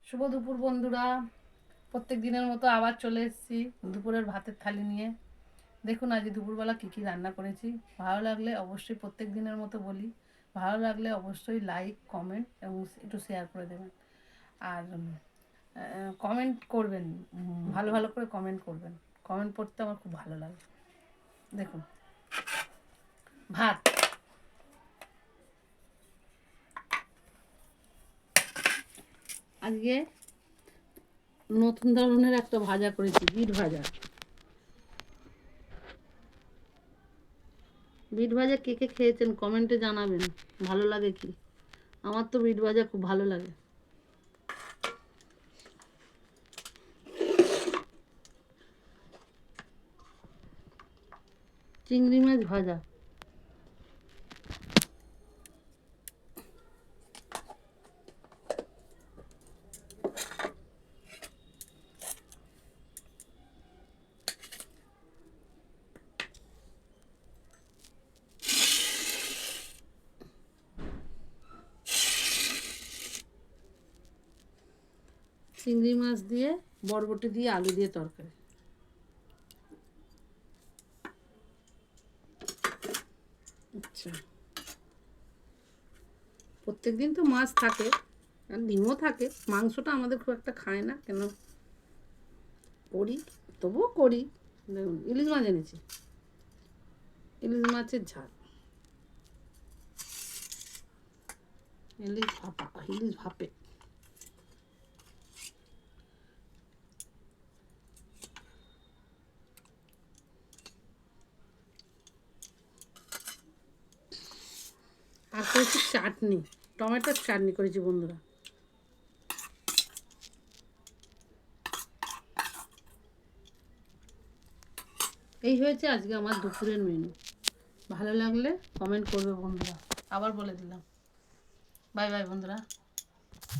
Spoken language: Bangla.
শুভ দুপুর বন্ধুরা, প্রত্যেক দিনের মতো আবার চলে এসেছি দুপুরের ভাতের থালি নিয়ে। দেখুন আজ দুপুরবেলা কী কী রান্না করেছি। ভালো লাগলে অবশ্যই, প্রত্যেক দিনের মতো বলি, ভালো লাগলে অবশ্যই লাইক কমেন্ট এবং একটু শেয়ার করে দেবেন। আর কমেন্ট করবেন, ভালো ভালো করে কমেন্ট করবেন। কমেন্ট পড়তে আমার খুব ভালো লাগে। দেখুন ভাত, আজকে নতুন ধরনের একটা ভাজা করেছি, বিট ভাজা। বিট ভাজা কে কে খেয়েছেন কমেন্টে জানাবেন, ভালো লাগে কি। আমার তো বিট ভাজা খুব ভালো লাগে। চিংড়ি মাছ ভাজা, চিংড়ি মাছ দিয়ে বরবটি দিয়ে আলু দিয়ে তরকারি। আচ্ছা, প্রত্যেক দিন তো মাছ থাকে আর ডিমও থাকে, মাংসটা আমাদের খুব একটা খায় না, কেন করি, তবুও করি। দেখুন ইলিশ মাছ এনেছি, ইলিশ মাছের ঝাল, ইলিশ ভাপা, ইলিশ ভাপে। আর করেছি চাটনি, টমেটোর চাটনি করেছি বন্ধুরা। এই হয়েছে আজকে আমার দুপুরের মেনু। ভালো লাগলে কমেন্ট করবে বন্ধুরা, আবার বলে দিলাম। বাই বাই বন্ধুরা।